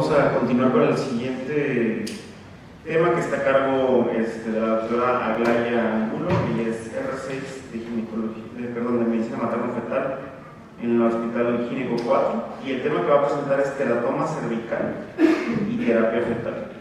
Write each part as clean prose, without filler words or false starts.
vamos a continuar con el siguiente tema que está a cargo de la doctora Aglaya Angulo y es R6 de ginecología, de medicina materno-fetal en el Hospital Gineco 4, y el tema que va a presentar es teratoma cervical y terapia fetal.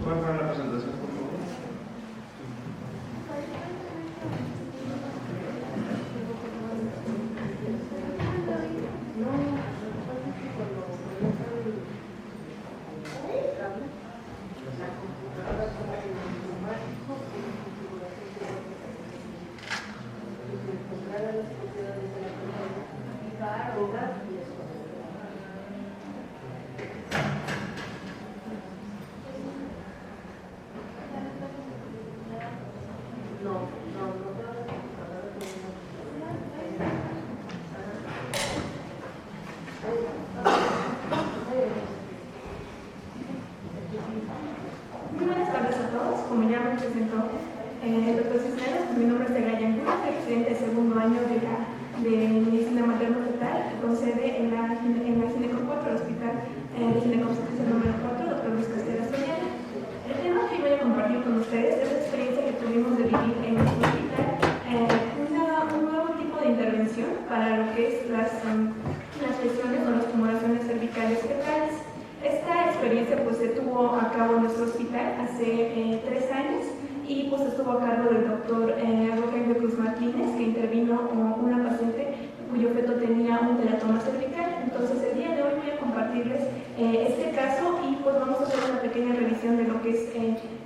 ¿Pueden poner la presentación, por favor?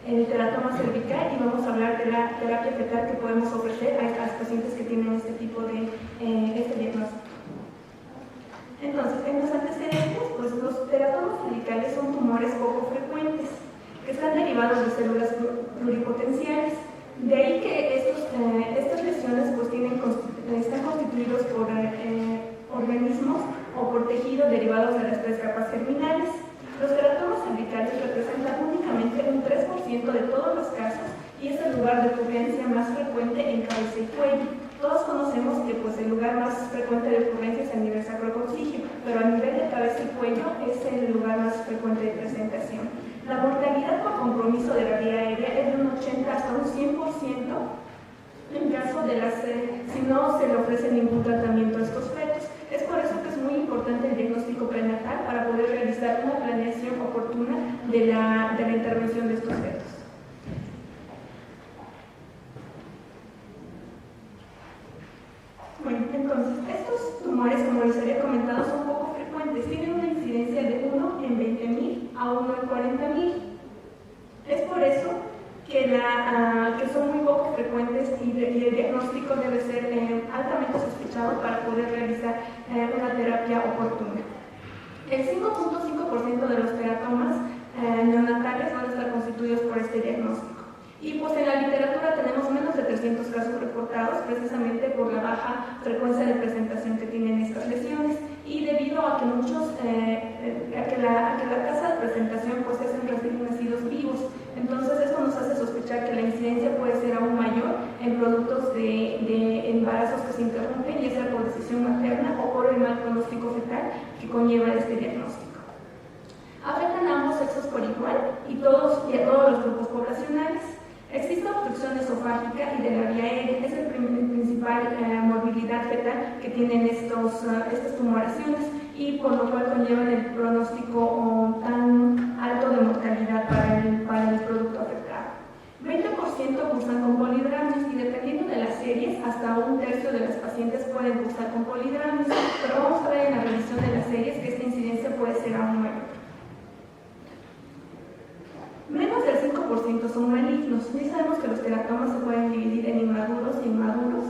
el teratoma cervical, y vamos a hablar de la terapia fetal que podemos ofrecer a estas pacientes que tienen este tipo de diagnóstico. Entonces, en los antecedentes, pues los teratomas cervicales son tumores poco frecuentes que están derivados de células pluripotenciales. De ahí que estas lesiones pues, están constituidos por organismos o por tejidos derivados de las tres capas germinales. Los teratomas cervicales representan únicamente un 3% de todos los casos y es el lugar de ocurrencia más frecuente en cabeza y cuello. Todos conocemos que pues, el lugar más frecuente de ocurrencia es a nivel sacrococcígeo, pero a nivel de cabeza y cuello es el lugar más frecuente de presentación. La mortalidad por compromiso de la vía aérea es de un 80 hasta un 100% en caso de si no se le ofrece ningún tratamiento a estos fetos. Es por eso que es muy importante el diagnóstico prenatal para poder realizar una planeación oportuna de la intervención de estos fetos. Bueno, entonces, estos tumores, como les había comentado, son poco frecuentes. Tienen una incidencia de 1 en 20.000 a 1 en 40.000. Es por eso que son muy poco frecuentes y el diagnóstico debe ser altamente sospechado para poder realizar una terapia oportuna. El 5.5% de los teratomas neonatales van a estar constituidos por este diagnóstico. Y pues en la literatura tenemos menos de 300 casos reportados precisamente por la baja frecuencia de presentación que tienen estas lesiones y debido a que la tasa de presentación pues es en recién nacidos vivos. Entonces esto nos hace sospechar que la incidencia puede ser aún mayor en productos de embarazos que se interrumpen, ya sea por decisión materna o por el mal pronóstico fetal que conlleva este diagnóstico. Afectan a ambos sexos por igual y a todos los grupos poblacionales. Existe obstrucción esofágica y de la vía aérea, es la principal morbilidad fetal que tienen estas tumoraciones y por lo cual conllevan el pronóstico tan alto de mortalidad para el producto afectado. 20% cursan con polidramias y dependiendo de las series, hasta un tercio de las pacientes pueden cursar con polidramias, pero vamos a ver en la revisión de las series que esta incidencia puede ser aún mayor. Menos del 5% son malignos. Ya sabemos que los teratomas se pueden dividir en inmaduros e inmaduros,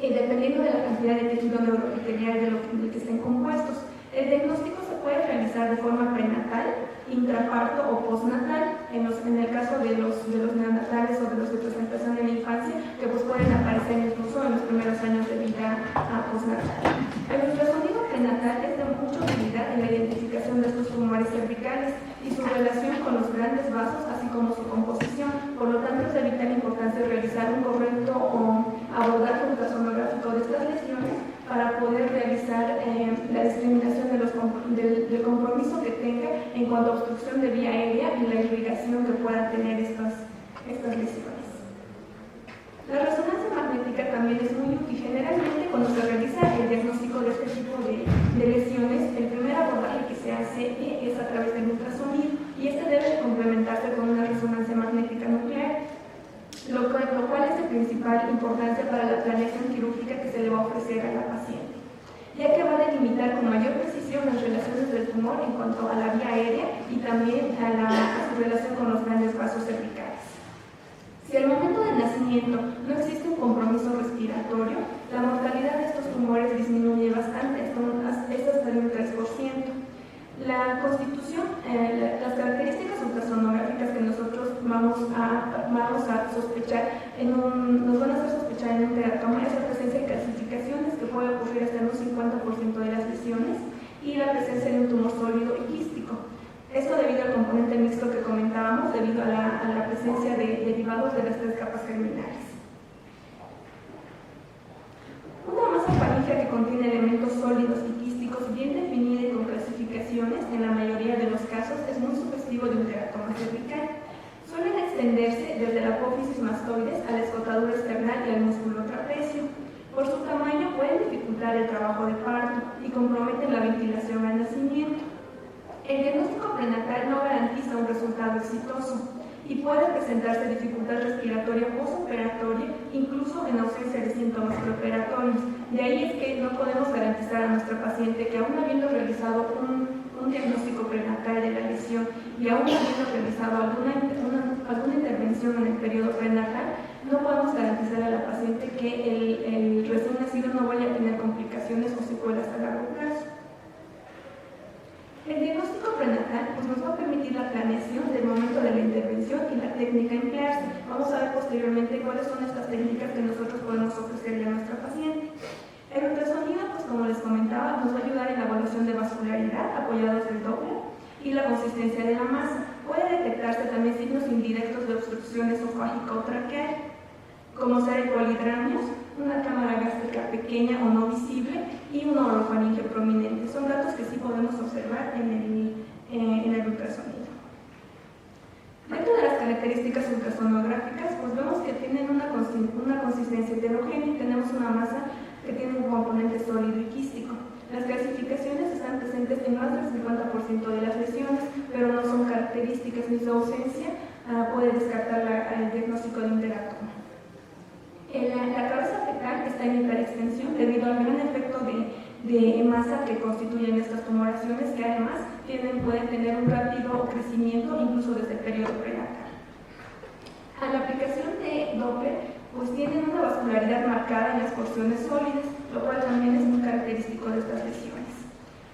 y dependiendo de la cantidad de tejido neuroepitelial del que estén compuestos. El diagnóstico se puede realizar de forma prenatal, intraparto o postnatal, en el caso de los neonatales o de los de presentación en la infancia, que pues pueden aparecer incluso en los primeros años de vida postnatal. El ultrasonido prenatal es de mucha utilidad en la identificación de estos tumores cervicales relación con los grandes vasos, así como su composición. Por lo tanto, es de vital importancia realizar un correcto abordaje ultrasonográfico de estas lesiones para poder realizar la discriminación del compromiso que tenga en cuanto a obstrucción de vía aérea y la irrigación que puedan tener estas lesiones. La resonancia magnética también es muy útil. Generalmente, cuando se realiza el diagnóstico de este tipo de lesiones, el primer abordaje que se hace es a través del ultrasonido, y este debe complementarse con una resonancia magnética nuclear, lo cual es de principal importancia para la planeación quirúrgica que se le va a ofrecer a la paciente, ya que va a delimitar con mayor precisión las relaciones del tumor en cuanto a la vía aérea y también a su relación con los grandes vasos cervicales. Si al momento del nacimiento no existe un compromiso respiratorio, la mortalidad de estos tumores disminuye bastante, es hasta de un 3%. La constitución, las características ultrasonográficas que nosotros vamos a sospechar, nos van a hacer sospechar en un teratoma, es la presencia de calcificaciones, que puede ocurrir hasta en un 50% de las lesiones, y la presencia de un tumor sólido y quístico. Esto debido al componente mixto que comentábamos, debido a la presencia de derivados de las 3 capas germinales. Una masa faríngea que contiene elementos sólidos y quísticos bien definida y con clasificaciones, en la mayoría de los casos, es muy sugestivo de un teratoma cervical. Suelen extenderse desde la apófisis mastoides a la escotadura esternal y al músculo trapecio. Por su tamaño pueden dificultar el trabajo de parto y comprometen la ventilación al nacimiento. El diagnóstico prenatal no garantiza un resultado exitoso y puede presentarse dificultad respiratoria postoperatoria, incluso en ausencia de síntomas preoperatorios. De ahí es que no podemos garantizar a nuestra paciente que, aún habiendo realizado un diagnóstico prenatal de la lesión y aún habiendo realizado alguna intervención en el periodo prenatal, no podemos garantizar a la paciente que el recién nacido no vaya a tener complicaciones o secuelas a largo plazo. El diagnóstico prenatal nos va a permitir la planeación del momento de la intervención y la técnica a emplearse. Vamos a ver posteriormente cuáles son estas técnicas que nosotros podemos ofrecerle a nuestra paciente. El ultrasonido, como les comentaba, nos va a ayudar en la evaluación de vascularidad apoyados del Doppler y la consistencia de la masa. Puede detectarse también signos indirectos de obstrucción esofágica o traqueal, como ser polidramios, una cámara gástrica pequeña o no visible y un orofaringeo prominente. Son datos que sí podemos observar en el ultrasonido. Dentro de las características ultrasonográficas, pues vemos que tienen una consistencia heterogénea y tenemos una masa que tiene un componente sólido y quístico. Las clasificaciones están presentes en más del 50% de las lesiones, pero no son características ni su ausencia puede descartar el diagnóstico de un teratoma. La cabeza fetal está en hiperextensión debido al gran efecto de masa que constituyen estas tumoraciones, que además pueden tener un rápido crecimiento incluso desde el periodo prenatal. A la aplicación de Doppler, pues tienen una vascularidad marcada en las porciones sólidas, lo cual también es muy característico de estas lesiones.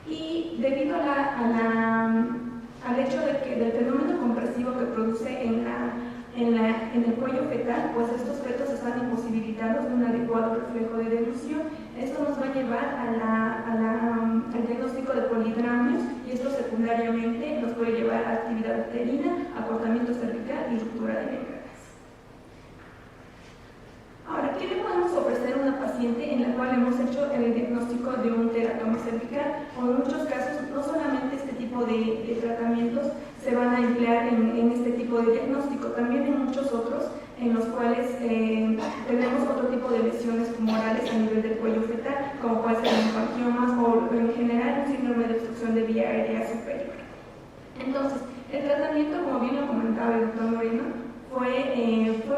Y debido al hecho del fenómeno compresivo que produce en el cuello fetal, pues estos fetos están imposibilitados de un adecuado reflejo de deglución. Esto nos va a llevar al diagnóstico de polidramios, y esto secundariamente nos puede llevar a actividad uterina, acortamiento cervical y ruptura de membranas. Ahora, ¿qué le podemos ofrecer a una paciente en la cual hemos hecho el diagnóstico de un teratoma cervical? O en muchos casos, no solamente este tipo de tratamientos se van a emplear en este tipo de diagnóstico, también en muchos otros en los cuales tenemos otro tipo de lesiones tumorales a nivel del cuello fetal, como puede ser linfangiomas o en general un síndrome de obstrucción de vía aérea superior. Entonces, el tratamiento, como bien lo comentaba el doctor Moreno, fue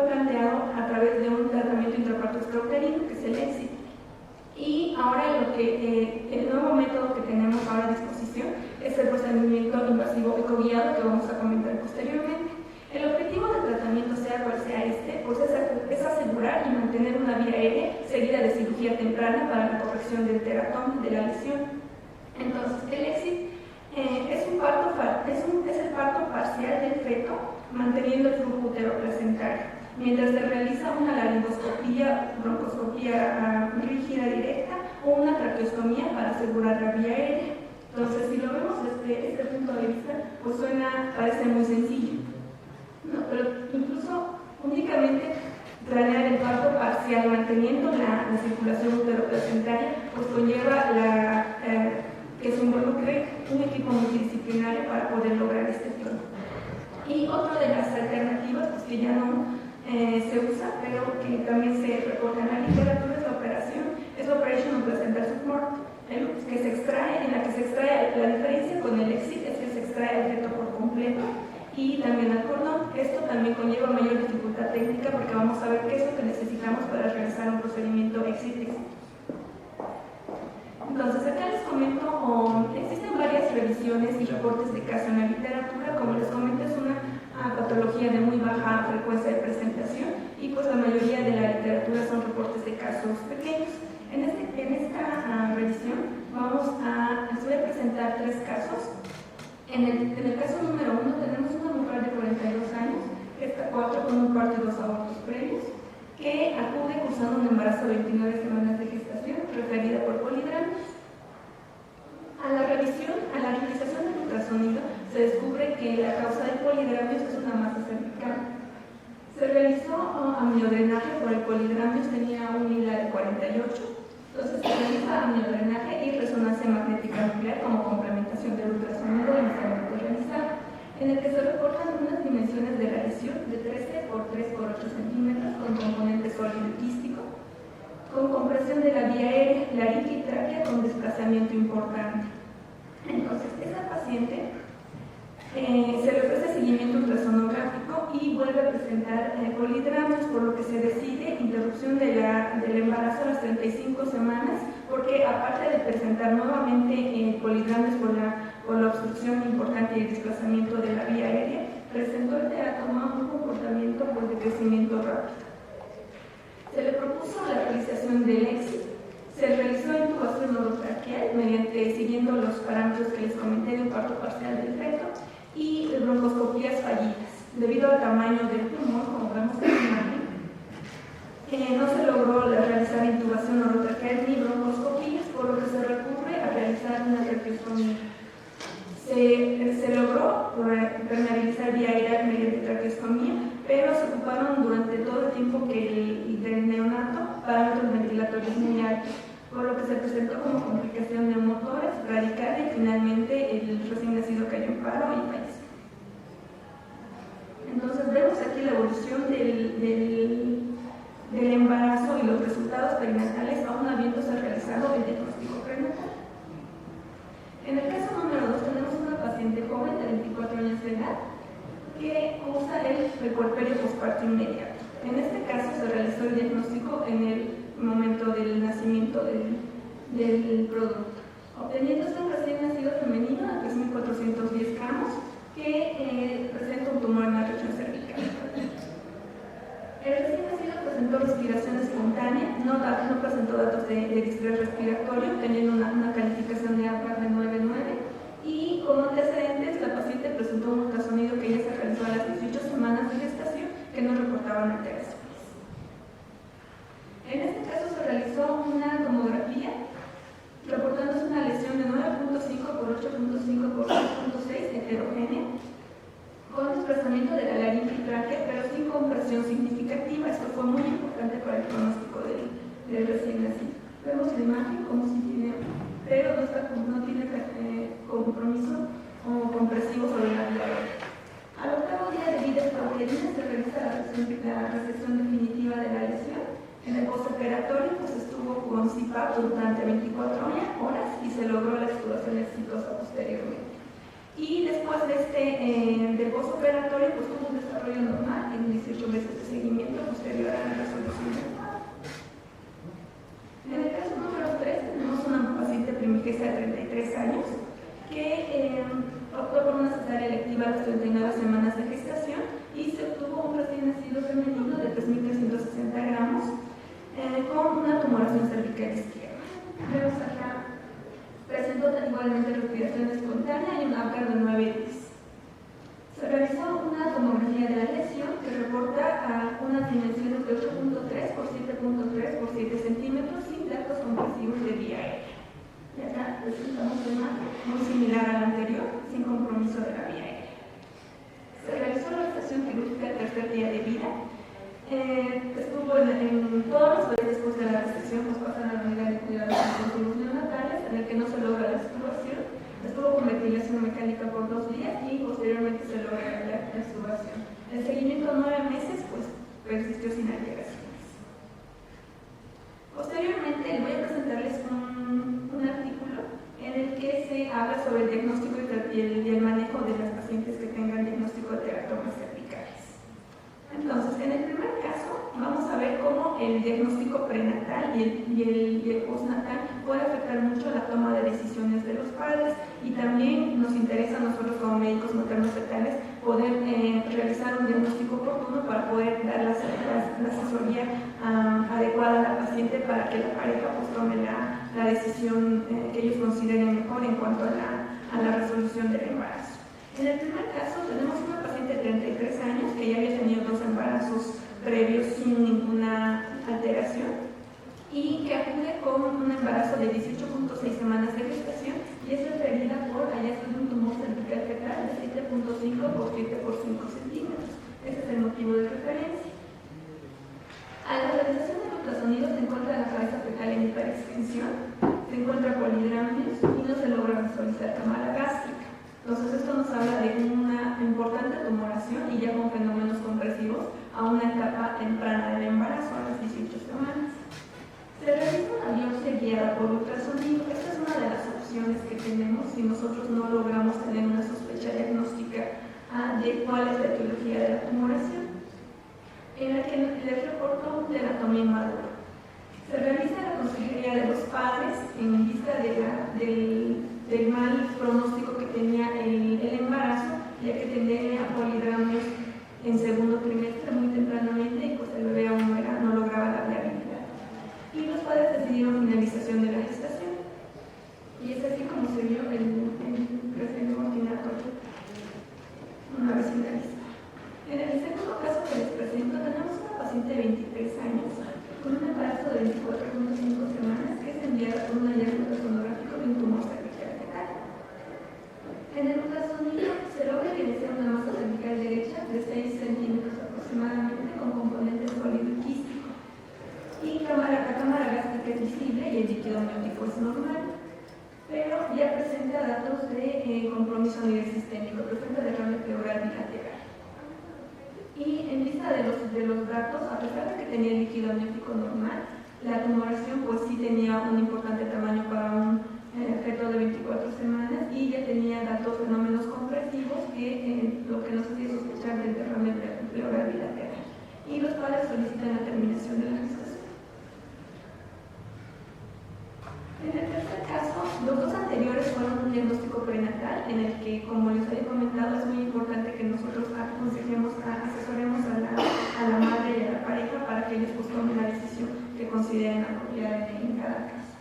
planteado a través de un tratamiento intraparto extrauterino, que es el EXIT. Y ahora el nuevo método que tenemos ahora a disposición es el procedimiento invasivo ecoguiado, que vamos a comentar posteriormente. El objetivo del tratamiento, sea cual sea pues es asegurar y mantener una vía aérea seguida de cirugía temprana para la corrección del teratoma, de la lesión. Entonces, el EXIT es el parto parcial del feto, manteniendo el flujo uteroplacentario, mientras se realiza una laringoscopía, broncoscopía rígida directa o una traqueostomía para asegurar la vía aérea. Entonces, si lo vemos desde este punto de vista, pues parece muy sencillo, ¿no? Pero incluso únicamente planear el parto parcial manteniendo la circulación uteroplacentaria, pues conlleva que se involucre un equipo multidisciplinario para poder lograr este plan. Y otra de las alternativas, pues que ya no se usa, pero que también se reporta en la literatura, es la Operation Placental Support, en la que se extrae la diferencia con el EXIT es que se extrae el feto por completo y también el cordón. Esto también conlleva mayor dificultad técnica porque vamos a ver qué es lo que necesitamos para realizar un procedimiento EXIT. Entonces, acá les comento, existen varias revisiones y reportes de caso en la literatura. Como les comento, es una patología de muy baja frecuencia de presentación y pues la mayoría de la literatura son reportes de casos pequeños. En esta revisión les voy a presentar 3 casos. En el caso número 1 tenemos una mujer de 42 años, esta 4 con un parto y 2 abortos previos, que acude cursando un embarazo de 29 semanas de gestación, referida por polidramios. A la realización del ultrasonido se descubre que la causa del polidramios es una masa cervical. Se realizó amniodrenaje por el polidramios, tenía un ILA de 48. Entonces se realiza amniodrenaje y resonancia magnética nuclear como complementación del ultrasonido inicialmente realizado, en el que se reportan unas dimensiones de la lesión de 13 por 3 por 8 centímetros con componente sólido y quístico, con compresión de la vía aérea, laringe y tráquea con desplazamiento importante. Entonces, esa paciente se le ofrece seguimiento ultrasonográfico y vuelve a presentar polidramios, por lo que se decide interrupción del embarazo a las 35 semanas, porque aparte de presentar nuevamente polidramios por la obstrucción importante y el desplazamiento de la vía aérea, presentó el teratoma un comportamiento de crecimiento rápido. Se le propuso la realización del EXIT. Se realizó intubación orotraqueal siguiendo los parámetros que les comenté de un parto parcial del feto y broncoscopías fallidas. Debido al tamaño del tumor, como vemos en la imagen, no se logró realizar intubación orotraqueal ni broncoscopías, por lo que se recurre a realizar una traqueostomía. Se logró permeabilizar vía aérea mediante traqueostomía, pero se ocuparon durante todo el tiempo del neonato parámetros ventilatorios muy altos, por lo que se presentó como complicación neumotórax, bradicardia y finalmente el recién nacido cayó en paro y falleció. Entonces vemos aquí la evolución del embarazo y los resultados perinatales aún habiéndose realizado el diagnóstico prenatal. En el caso número 2 tenemos una paciente joven de 24 años de edad que usa el puerperio posparto inmediato. En este caso se realizó el diagnóstico en el momento del nacimiento del producto, obteniéndose un recién nacido femenino de 3.410 gramos que presenta un tumor en la región cervical. El recién nacido presentó respiración espontánea, no presentó datos de distrés respiratorio, teniendo una calificación de APGAR de 9.9 y como antecedentes la paciente presentó un ultrasonido que ya se realizó a las 18 semanas de gestación que no reportaban alteraciones. En este caso se realizó una tomografía reportándose una lesión de 9.5 por 8.5 por 6.6 heterogénea con desplazamiento de la laringe y tráquea, pero sin compresión significativa. Esto fue muy importante para el pronóstico del recién nacido. Vemos la imagen como si tiene, pero no tiene compromiso o compresivo sobre la vía aérea. Al octavo día de vida extrauterina se realiza la resección definitiva de la lesión. En el postoperatorio pues estuvo con CPAP durante 24 horas y se logró la exploración exitosa posteriormente. Y después del postoperatorio pues tuvo un desarrollo normal en 18 meses de seguimiento posterior a la resolución del cuadro. En el caso número 3 tenemos una paciente primigesta de 33 años que optó por una cesárea electiva a las 39 semanas de gestación y se obtuvo un recién nacido femenino de 3.360 gramos con una tumoración cervical izquierda. Vemos acá, presentó igualmente respiración espontánea y un APGAR de 9.10. Se realizó una tomografía de la lesión que reporta unas dimensiones de 8.3 por 7.3 por 7 centímetros sin datos compresivos de vía aérea. Y acá presentamos una muy y después de la gestación pues pasan a la unidad de cuidados intensivos neonatales, en el que no se logra la extubación. Estuvo con ventilación mecánica por 2 días y posteriormente se logra la extubación. El seguimiento 9 meses pues persistió sin alteraciones. Posteriormente voy a presentarles un artículo en el que se habla sobre el diagnóstico y el manejo de las pacientes que tengan diagnóstico de teratomas cervicales. Entonces, en el primer caso, vamos a ver cómo el diagnóstico prenatal y el postnatal puede afectar mucho la toma de decisiones de los padres, y también nos interesa a nosotros como médicos materno-fetales poder realizar un diagnóstico oportuno para poder dar la asesoría adecuada a la paciente para que la pareja pues tome la decisión que ellos consideren mejor en cuanto a la resolución del embarazo. En el primer caso tenemos una paciente de 33 años que ya había tenido 2 embarazos previos sin ninguna alteración y que acude con un embarazo de 18.6 semanas de gestación y es referida por hallazgo de un tumor cervical fetal de 7.5 por 7 por 5 centímetros. Ese es el motivo de referencia. A la realización del ultrasonido se encuentra la cabeza fetal en hiperextensión, se encuentra polidramnios y no se logra visualizar cámara gástrica. Entonces esto nos habla de una importante tumoración y ya con fenómenos compresivos a una etapa temprana del embarazo, a las 18 semanas. Se realiza una biopsia guiada por ultrasonido. Esta es una de las opciones que tenemos si nosotros no logramos tener una sospecha diagnóstica de cuál es la etiología de la tumoración, en la que les reporto un teratomía inmaduro. Se realiza la consejería de los padres en vista del mal pronóstico que tenía el embarazo, ya que tenía polidramios en segundo trimestre muy tempranamente y pues el bebé aún no lograba la viabilidad. Y los padres decidieron finalización de la gestación. Y es así como se vio el crecimiento morfinatorio una vez finalizado. En el segundo caso que les presento, tenemos una paciente de 23 años con un embarazo de 24.5 semanas que es enviada por un hallazgo sonográfico de un tumor cervical fetal. En el ultrasonido se logra evidenciar una masa cervical derecha de 6 centímetros aproximadamente con componente sólido y quístico. Y la cámara gástrica es visible y el líquido amniótico es normal, pero ya presenta datos de compromiso a nivel sistémico, presenta derrame pleural bilateral. Y en vista de los datos, a pesar de que tenía el líquido amniótico normal, la tumoración pues sí tenía un importante tamaño para un feto de 24 semanas y ya tenía datos fenómenos compresivos que lo que nos hacía sospechar del derrame pleural bilateral. Y los padres solicitan la terminación de la gestación. En el tercer caso, los dos anteriores fueron un diagnóstico prenatal en el que, como les había comentado, es muy importante que nosotros asesoremos a la madre y a la pareja para que ellos pues tomen la decisión que consideren apropiada en cada caso.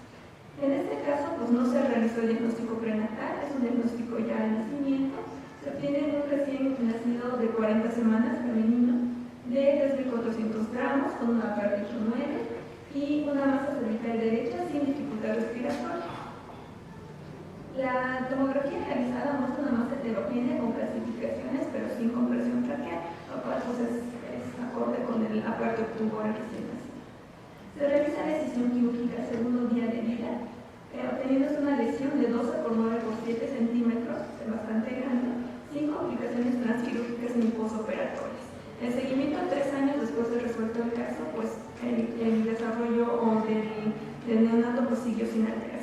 En este caso, pues no se realizó el diagnóstico prenatal, es un diagnóstico ya de nacimiento. Se obtiene un recién nacido de 40 semanas femenino de 3.400 gramos con una aparato 9 y una masa cervical derecha sin dificultad respiratoria. La tomografía realizada muestra una masa heterogénea con clasificaciones pero sin compresión traqueal, lo cual pues es acorde con el aparato tubular recién nacido. Se realiza la decisión quirúrgica al segundo día de vida, obteniéndose una lesión de 12 por 9 por 7 centímetros, bastante grande, sin complicaciones transquirúrgicas ni posoperatorias. El seguimiento a 3 años después de resuelto el caso, pues el desarrollo del neonato pues siguió sin alteraciones.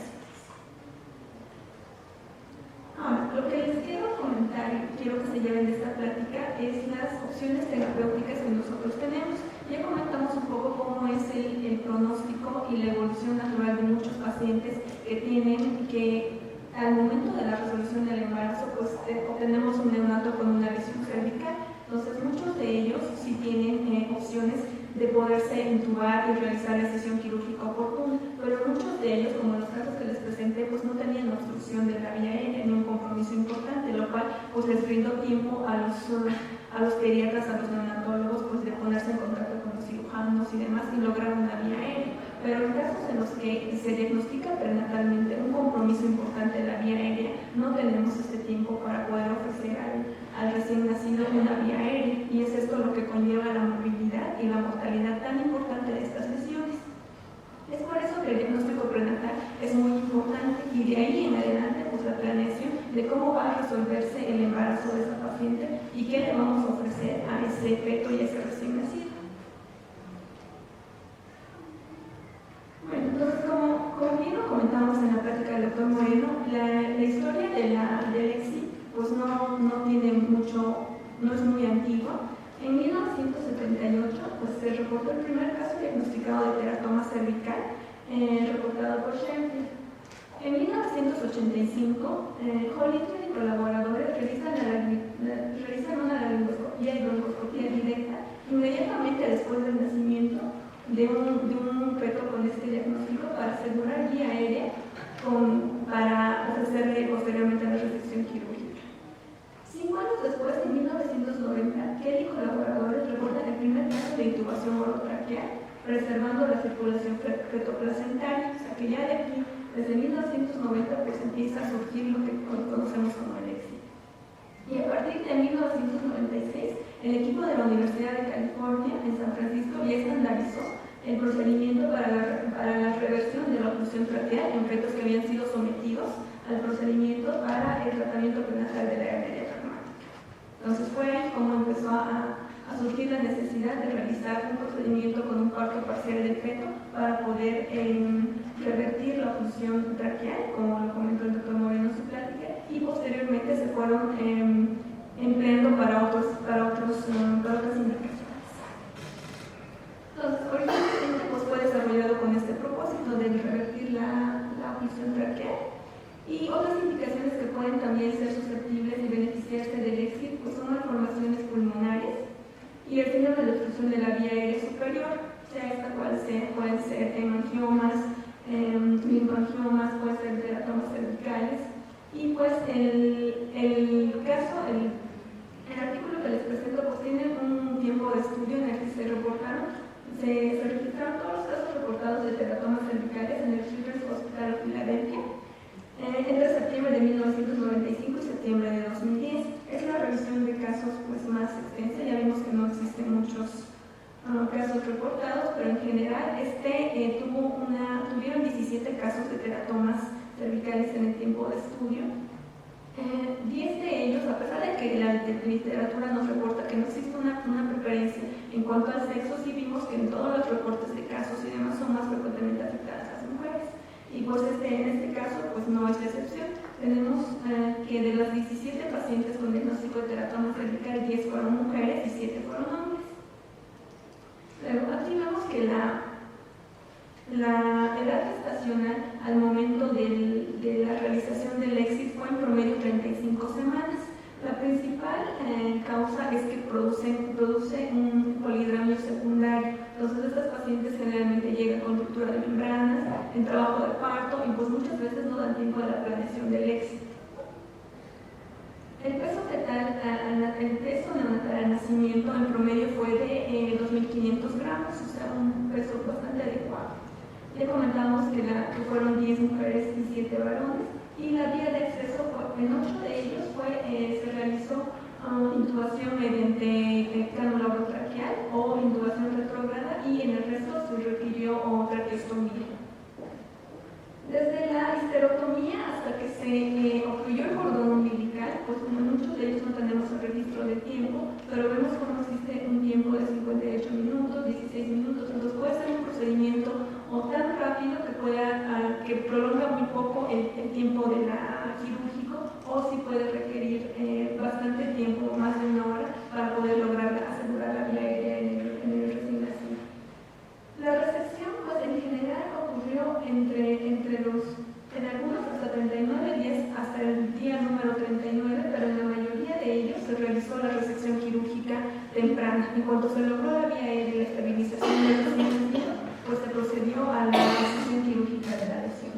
Ahora, lo que les quiero comentar y quiero que se lleven de esta plática es las opciones terapéuticas que nosotros tenemos. Ya comentamos un poco cómo es el pronóstico y la evolución natural de muchos pacientes que tienen que al momento de la resolución del embarazo pues obtenemos un neonato con una lesión cervical. Entonces muchos de ellos sí tienen opciones de poderse intubar y realizar la sesión quirúrgica oportuna, pero muchos de ellos, como los casos que les presenté, pues no tenían obstrucción de la vía aérea ni un compromiso importante, lo cual pues les brindó tiempo a los pediatras, a los neonatólogos, pues de ponerse en contacto con los cirujanos y demás y lograr una vía aérea. Pero en casos en los que se diagnostica prenatalmente un compromiso importante de la vía aérea, no tenemos este tiempo para poder ofrecer al recién nacido una vía aérea, y es esto lo que conlleva la morbilidad y la mortalidad tan importante de estas lesiones. caso de esa paciente y qué le vamos a ofrecer a ese feto y a ese recién nacido. Bueno, entonces, como bien lo comentamos en la plática del doctor Moreno, la historia del EXI pues no tiene mucho, no es muy antigua. En 1978 pues, se reportó el primer caso diagnosticado de teratoma cervical reportado por Sheffield. En 1985, Hollington y colaboradores realizan una laringoscopía y broncoscopía directa inmediatamente después del nacimiento de un feto con este diagnóstico para asegurar vía aérea para ofrecerle posteriormente la resección quirúrgica. 5 años después, en 1990, Kelly y colaboradores reportan el primer caso de intubación orotraqueal, preservando la circulación fetoplacentaria, o sea que ya de aquí, desde 1990, pues empieza a surgir lo que conocemos como el EXI. Y a partir de 1996, el equipo de la Universidad de California en San Francisco ya estandarizó el procedimiento para la reversión de la oclusión traqueal en fetos que habían sido sometidos al procedimiento para el tratamiento prenatal de la hernia diafragmática. Entonces fue ahí como empezó a surgir la necesidad de realizar un procedimiento con un parto parcial del feto para poder revertir la oclusión traqueal, como lo comentó el doctor Moreno en su plática, y posteriormente se fueron empleando para otras indicaciones. Entonces, originalmente pues, fue desarrollado con este propósito de revertir la oclusión traqueal, y otras indicaciones que pueden también ser susceptibles y beneficiarse del EXI pues, son malformaciones pulmonares y el síndrome de obstrucción de la vía aérea superior, sea esta cual sea, pueden ser hemangiomas, linfangiomas, pueden ser teratomas cervicales, y pues el artículo que les presento pues tiene un tiempo de estudio en el que se registraron todos los casos reportados de teratomas cervicales en el Children's Hospital de Filadelfia entre septiembre de 1995 y septiembre de 2010. Es la revisión de casos pues, más extensa, ya vimos que no existen muchos casos reportados, pero en general tuvieron 17 casos de teratomas cervicales en el tiempo de estudio. 10 de ellos, a pesar de que la literatura nos reporta que no existe una preferencia en cuanto al sexo, sí vimos que en todos los reportes de casos y demás son más frecuentemente afectadas las mujeres. Y pues en este caso pues no es la excepción. Tenemos que de las 17 pacientes con diagnóstico de teratoma cervical, 10 fueron mujeres y 7 fueron hombres. Luego aquí vemos que la edad gestacional al momento de la realización del EXI fue en promedio 35 semanas. La principal causa es que produce un polidramio secundario. Entonces estas pacientes generalmente llegan con ruptura de membranas, en trabajo de parto y pues muchas veces no dan tiempo a la planeación del EXI. El peso neonatal al nacimiento en promedio fue de 2.500 gramos, o sea un peso bastante adecuado. Ya comentamos que fueron 10 mujeres y 7 varones, y la vía de acceso en 8 de ellos se realizó intubación mediante cánula orotraqueal o intubación retrógrada, y en el resto se requirió traqueostomía. Desde la histerotomía hasta que se ocluyó el cordón umbilical, pues como en muchos de ellos no tenemos el registro de tiempo, pero vemos cómo existe un tiempo de 58 minutos, 16 minutos, entonces puede ser un procedimiento o tan rápido que prolonga muy poco el tiempo de la quirúrgico, o si puede requerir bastante tiempo, más de 1 hora, para poder lograr asegurar la vía aérea en el recién nacido. La resección, pues en general ocurrió en algunos hasta 39 días, hasta el día número 39, pero en la mayoría de ellos se realizó la resección quirúrgica temprana. En cuanto se logró la vía aérea y la estabilización del recién nacido, pues se procedió a la resección quirúrgica de la lesión.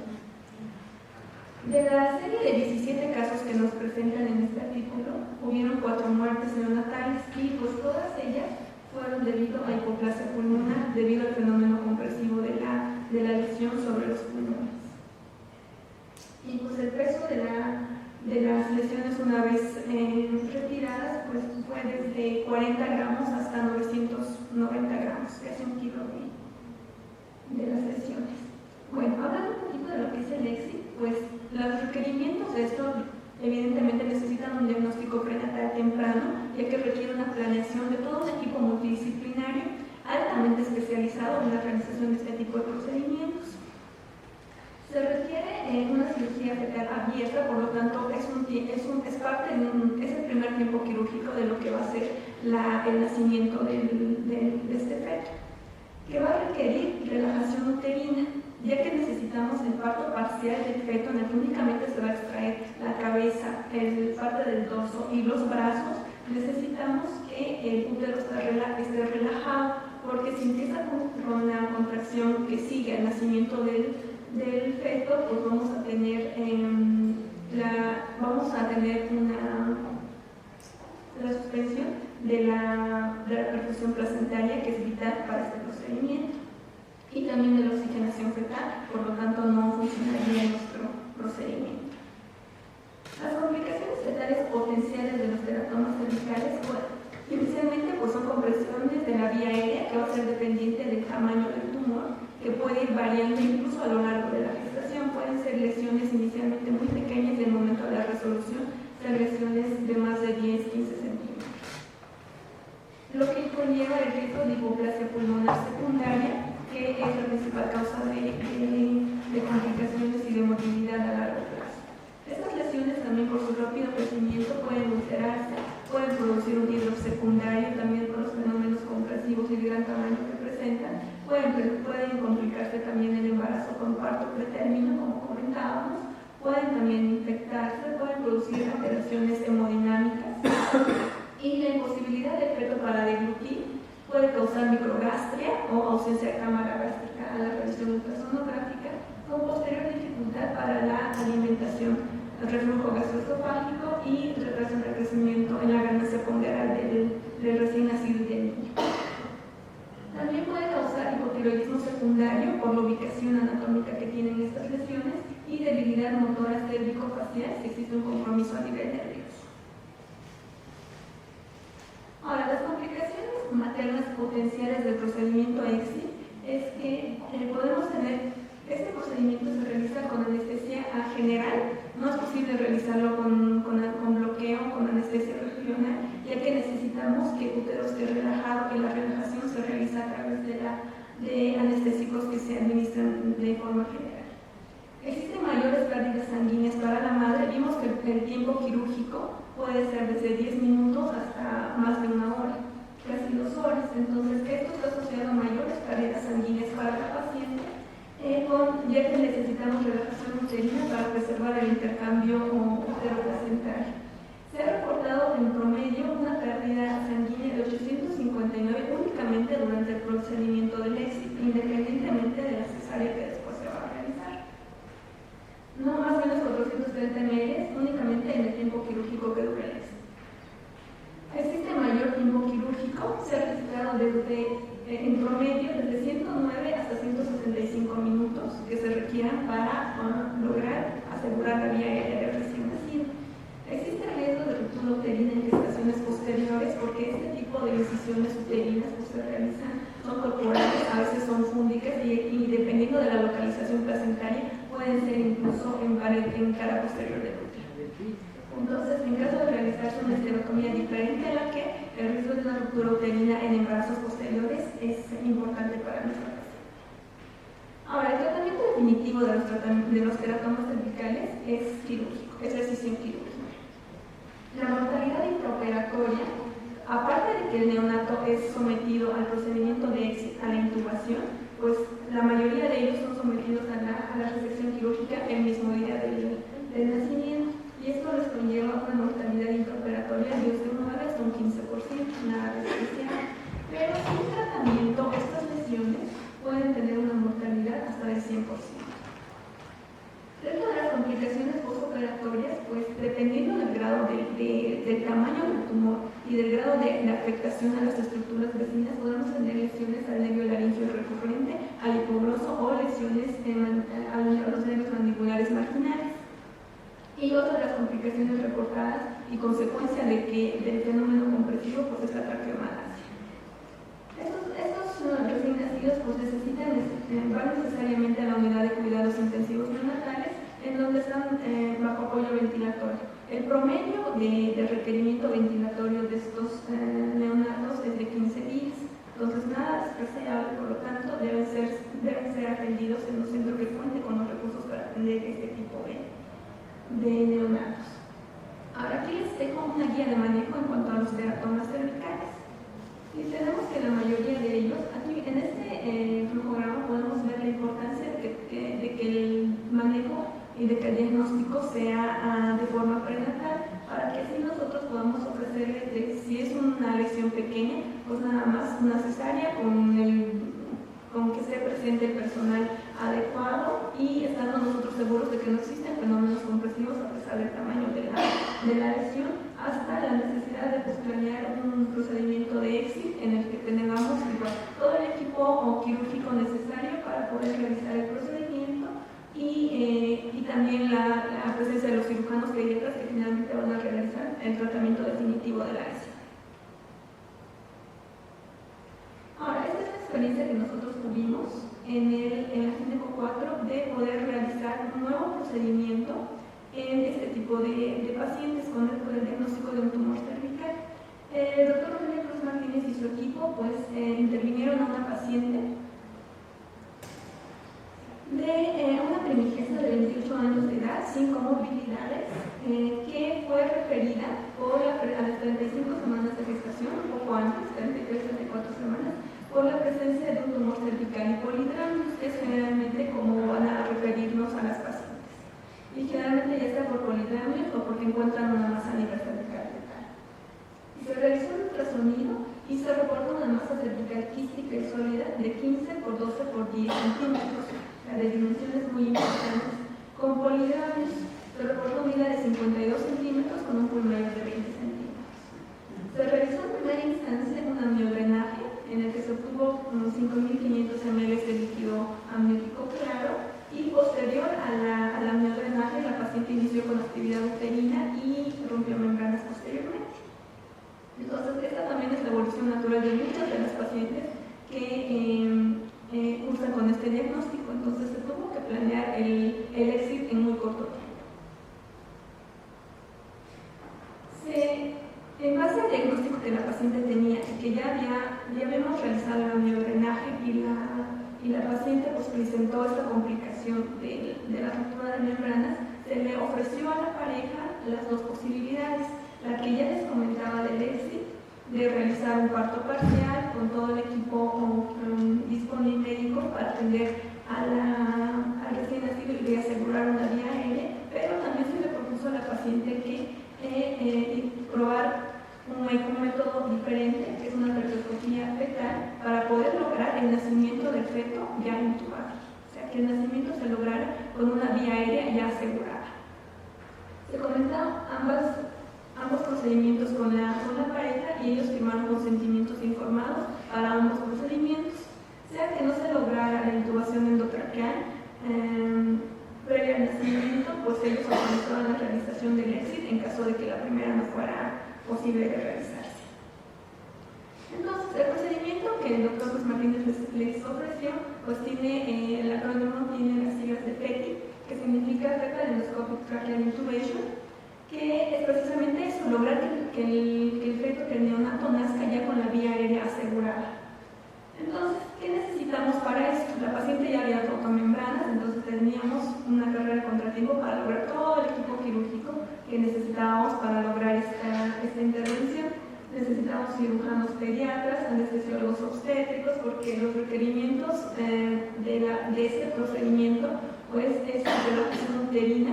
De la serie de 17 casos que nos presentan en este artículo, hubieron 4 muertes neonatales y pues todas ellas fueron debido a hipoplasia pulmonar, debido al fenómeno compresivo de la lesión sobre los pulmones. Y pues el peso de las lesiones una vez retiradas pues fue desde 40 gramos hasta 990 gramos, casi 1 kilo de las lesiones. Bueno, hablando un poquito de lo que es el EXI, pues los requerimientos de esto evidentemente necesitan un diagnóstico prenatal temprano, ya que requiere una planeación de todo un equipo multidisciplinario altamente especializado en la realización de este tipo de procedimientos. Se requiere una cirugía fetal abierta, por lo tanto es el primer tiempo quirúrgico de lo que va a ser el nacimiento de este feto, que va a requerir relajación uterina, ya que necesitamos el parto parcial del feto en el que únicamente se va a extraer la cabeza, parte del dorso y los brazos. Necesitamos que el útero esté relajado, porque si empieza con la contracción que sigue al nacimiento del feto, pues vamos a tener la suspensión de la perfusión placentaria, que es vital para este procedimiento, y también de la oxigenación fetal, por lo tanto no funcionaría nuestro procedimiento. Las complicaciones fetales potenciales de los teratomas cervicales, inicialmente pues son compresiones de la vía aérea, que va a ser dependiente del tamaño del tumor, que puede ir variando incluso a lo largo de la gestación. Pueden ser lesiones inicialmente muy pequeñas y en el momento de la resolución ser lesiones de más de 10-15 centímetros. Lo que conlleva el riesgo de hipoplasia pulmonar secundaria, que es la principal causa de complicaciones y de morbilidad a largo plazo. Estas lesiones también por su rápido crecimiento pueden ulcerarse, pueden producir un hidrof secundario también por los fenómenos compresivos y de gran tamaño que presentan. Pueden complicarse también el embarazo con parto pretérmino, como comentábamos. Pueden también infectarse, pueden producir alteraciones hemodinámicas y la imposibilidad del feto para deglutir puede causar microgastria o ausencia de cámara gástrica a la revisión ultrasonográfica, con posterior dificultad para la alimentación, el reflujo gastroesofágico y retraso en el crecimiento en la ganancia ponderal del recién nacido y del niño. También puede causar hipotiroidismo secundario por la ubicación anatómica que tienen estas lesiones y debilidad motora cérvico-facial si existe un compromiso a nivel nervioso. Ahora, las complicaciones maternas potenciales del procedimiento EXI es que podemos tener, este procedimiento se realiza con anestesia general, no es posible realizarlo con bloqueo, con anestesia regional, ya que necesitamos que el útero esté relajado y la relajación se realiza a través de anestésicos que se administran de forma general. Existen mayores pérdidas sanguíneas para la madre. Vimos que el tiempo quirúrgico puede ser desde 10 minutos hasta más de una hora, casi 2 horas. Entonces, esto está asociado a mayores pérdidas sanguíneas para la paciente, ya que necesitamos relajación uterina para preservar el intercambio uteroplacental. Se ha reportado en promedio una pérdida sanguínea de 859 únicamente durante el procedimiento del EXI, independientemente de la cesárea que después se va a realizar. No más o menos 430 ml únicamente en el tiempo quirúrgico que dura el EXI. Existe mayor tiempo quirúrgico, se ha registrado en promedio desde 109 hasta 165 minutos que se requieran para lograr asegurar la vía aérea del recién nacido. Existe riesgo de ruptura uterina en gestaciones posteriores porque este tipo de incisiones uterinas que se realizan son corporales, a veces son fúndicas y dependiendo de la localización placentaria pueden ser incluso en cara posterior del útero. Entonces, en caso de realizarse una esterectomía diferente a la que el riesgo de una ruptura uterina en embarazos posteriores es importante para nuestra paciente. Ahora, el tratamiento definitivo de los teratomas cervicales es quirúrgico, es decisión quirúrgica. La mortalidad intraoperatoria, aparte de que el neonato es sometido al procedimiento de EXI, a la intubación, pues la mayoría de ellos son sometidos a la resección quirúrgica el mismo día del nacimiento. Y esto les conlleva una mortalidad intraoperatoria desde un 9 hasta un 15%, nada de especial. Pero sin tratamiento, estas lesiones pueden tener una mortalidad hasta del 100%. Dentro de las complicaciones postoperatorias, pues dependiendo del grado del tamaño del tumor y del grado de afectación a las estructuras vecinas, podemos tener lesiones al nervio laringio recurrente, al hipogloso o lesiones a los nervios mandibulares marginales. Y otra de las complicaciones reportadas y consecuencia del fenómeno compresivo pues es la traqueomalacia. Estos recién nacidos pues van necesariamente a la unidad de cuidados intensivos neonatales en donde están bajo apoyo ventilatorio. El promedio de requerimiento ventilatorio teratomas cervicales. Y tenemos que la mayoría de ellos, aquí en este flujograma podemos ver la importancia de que el manejo y de que el diagnóstico sea de forma prenatal, para que así nosotros podamos ofrecerle, si es una lesión pequeña, pues nada más una cesárea con que esté presente el personal adecuado y estando nosotros seguros de que no existen fenómenos compresivos a pesar del tamaño de la lesión, hasta la necesidad de planear un procedimiento de EXIT en el que tengamos todo el equipo quirúrgico necesario para poder realizar el procedimiento y también la presencia de los cirujanos pediatras que finalmente van a realizar el tratamiento definitivo de la lesión. Ahora, esta es la experiencia que nosotros tuvimos en la Gineco 4 de poder realizar un nuevo procedimiento en este tipo de pacientes con el diagnóstico de un tumor cervical. El doctor Rogelio Cruz Martínez y su equipo pues intervinieron a una paciente de una primigesta de 28 años de edad, sin comorbilidades, que fue referida a las 35 semanas de gestación, un poco antes, 33-34 semanas, por la presencia de un tumor cervical y polidrámeos, que es generalmente como van a referirnos a las pacientes. Y generalmente ya sea por polidrámeos o porque encuentran una masa a nivel cervical fetal. Y se realizó un ultrasonido y se reporta una masa cervical quística y sólida de 15 por 12 por 10 centímetros, de dimensiones muy importantes. Con polidrámeos se reportó una de 52 centímetros con un pulmón de 20 centímetros. Se realizó en primera instancia un amniodrenaje en el que se obtuvo unos 5.500 ml de líquido amniótico claro, y posterior al amniodrenaje la paciente inició con actividad uterina y rompió membranas posteriormente. Entonces, esta también es la evolución natural de muchas de las pacientes que cursan con este diagnóstico. Entonces, se tuvo que planear el EXIT en muy corto tiempo. En base al diagnóstico que la paciente tenía y que ya habíamos realizado el amniodrenaje y la paciente pues presentó esta complicación de la ruptura de membranas, se le ofreció a la pareja las dos posibilidades, la que ya les comentaba del EXIT, de realizar un parto parcial con todo el equipo disponible médico para atender al recién nacido y de asegurar una vía aérea, pero también se le propuso a la paciente que probar un método diferente, que es una traqueoscopía fetal, para poder lograr el nacimiento del feto ya intubado. O sea, que el nacimiento se lograra con una vía aérea ya asegurada. Se comentaron ambos procedimientos con la pareja y ellos firmaron consentimientos informados para ambos procedimientos. Sea que no se lograra la intubación endotraqueal previo al nacimiento, pues ellos autorizaban la realización del EXIT en caso de que la primera no fuera posible de realizarse. Entonces, el procedimiento que el doctor Cruz Martínez les ofreció, pues tiene, el acrónimo tiene las siglas de FETI, que significa Fetal Endoscopic Tracheal Intubation, que es precisamente eso, lograr que el feto, que el neonato nazca ya con la vía aérea asegurada. Entonces, ¿qué necesitamos para esto? La paciente ya había roto membranas, entonces teníamos una carrera de contratiempo para lograr todo el equipo quirúrgico que necesitábamos para lograr esta intervención. Necesitamos cirujanos pediatras, anestesiólogos obstétricos, porque los requerimientos de este procedimiento pues, es de la presión uterina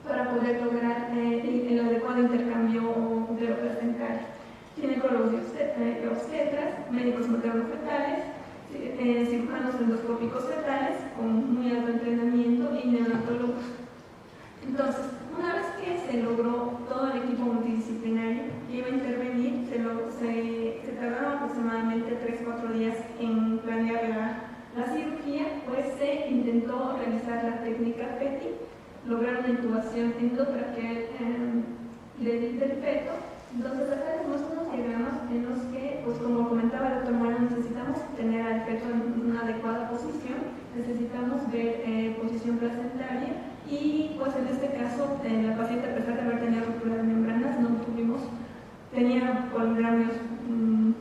para poder lograr el adecuado intercambio uteroplacentario. Ginecólogos y obstetras, médicos materno-fetales, cirujanos endoscópicos fetales con muy alto entrenamiento y neonatólogos. Entonces, una vez que se logró todo el equipo multidisciplinario que iba a intervenir, se tardaron aproximadamente 3-4 días en planear la cirugía, pues se intentó realizar la técnica FETI, lograr una intubación endotraqueal del feto. Entonces, acá les muestro unos diagramas en los que, pues como comentaba el doctor Moreno, necesitamos tener al feto en una adecuada posición, necesitamos ver posición placentaria y, pues en este caso, la paciente, a pesar de haber tenido ruptura de membranas, tenía polidrámeos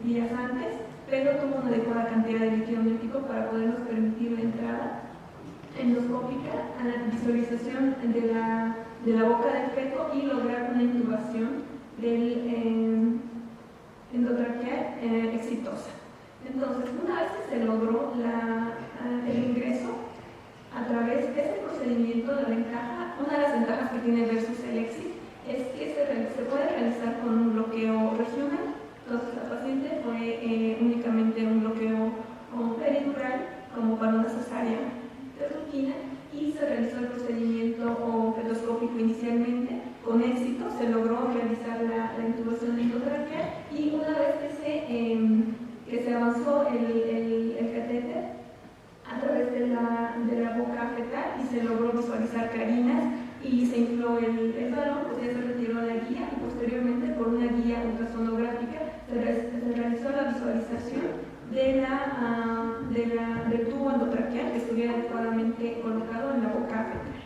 días antes, pero tuvo una adecuada cantidad de líquido amniótico para podernos permitir la entrada endoscópica a la visualización de la boca del feto y lograr una intubación del se logró el ingreso a través de ese procedimiento. Una de las ventajas que tiene versus el EXIT es que se puede realizar con un bloqueo regional. Entonces la paciente fue únicamente un bloqueo peridural como para una cesárea de rutina, y se realizó el procedimiento fetoscópico inicialmente con éxito. Se logró realizar la intubación endotraqueal, y una vez que se avanzó el catéter a través de la boca fetal y se logró visualizar carinas y se infló el balón, pues ya se retiró la guía, y posteriormente por una guía ultrasonográfica se realizó la visualización del tubo endotraqueal que estuviera adecuadamente colocado en la boca fetal.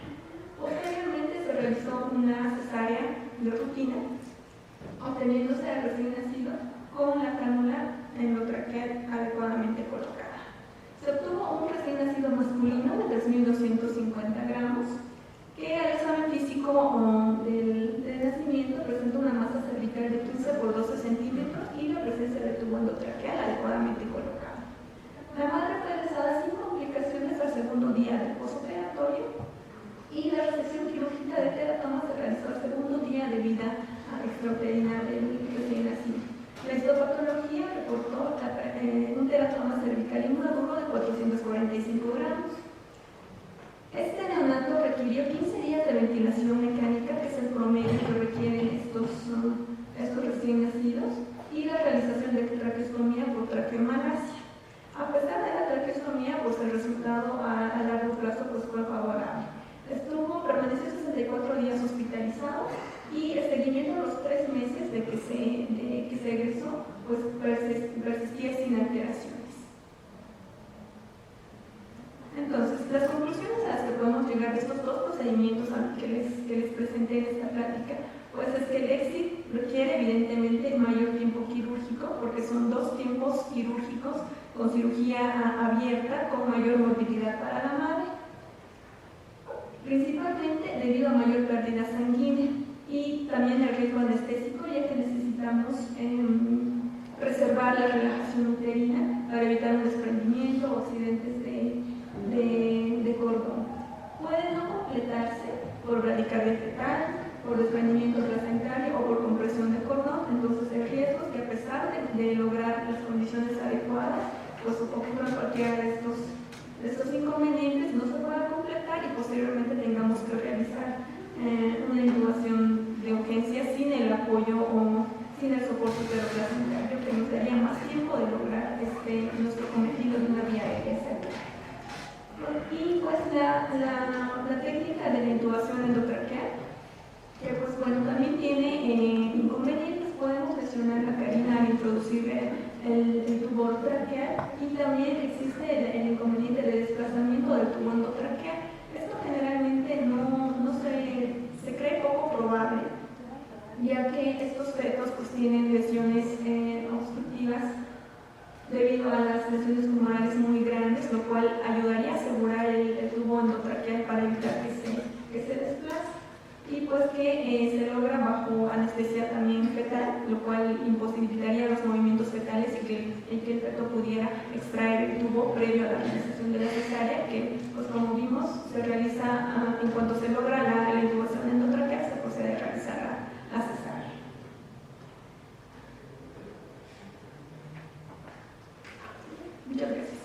Posteriormente se realizó una cesárea de rutina, obteniéndose al recién nacido con la cánula endotraqueal adecuadamente colocada. Se obtuvo un recién nacido masculino de 3.250 gramos, que al examen físico del nacimiento presenta una masa cervical de 15 por 12 centímetros y la presencia de tubo endotraqueal adecuadamente colocado. La madre fue besada sin complicaciones al segundo día del posoperatorio, y la resección quirúrgica de teratoma se realizó al segundo día de vida extrauterina del recién nacido. La histopatología reportó un teratoma cervical inmaduro de 445 gramos. Este neonato requirió 15 días de ventilación mecánica, que es el promedio que requieren estos recién nacidos, y la realización de traqueostomía por traqueomalacia. A pesar de la traqueostomía, pues el resultado a largo plazo pues fue favorable. Permaneció 64 días hospitalizado, y el seguimiento a los 3 meses de que se egresó pues persistía sin alteraciones. Entonces, las conclusiones a las que podemos llegar de estos dos procedimientos que les presenté en esta plática, pues es que el EXIT requiere evidentemente mayor tiempo quirúrgico, porque son 2 tiempos quirúrgicos con cirugía abierta, con mayor morbilidad para la madre, principalmente debido a mayor pérdida sanguínea, y también el riesgo anestésico, ya que necesitamos preservar la relajación uterina para evitar un desprendimiento o accidentes de cordón. Puede no completarse por bradicardia fetal, por desprendimiento placentario o por compresión de cordón. Entonces el riesgo es que, a pesar de lograr las condiciones adecuadas, pues ocurra cualquiera de estos inconvenientes, no se pueda completar y posteriormente tengamos que realizar una intubación de urgencia sin el apoyo o sin el soporte uteroplacentario, que nos daría más tiempo de lograr nuestro cometido de una vía aérea segura. Y pues la técnica de la intubación endotraqueal, que pues bueno, también tiene inconvenientes. Podemos lesionar la carina al introducir el tubo traqueal, y también existe el inconveniente de desplazamiento del tubo endotraqueal. Esto generalmente se cree poco probable, ya que estos fetos pues tienen lesiones obstructivas debido a las lesiones tumorales muy grandes, lo cual ayudaría a asegurar el tubo endotraqueal para evitar que se desplace, y pues que se logra bajo anestesia también fetal, lo cual imposibilitaría los movimientos fetales y que el feto pudiera extraer el tubo previo a la realización de la cesárea, que pues como vimos se realiza en cuanto se logra la intubación endotraqueal, se procede a realizar la cesárea. Muchas gracias.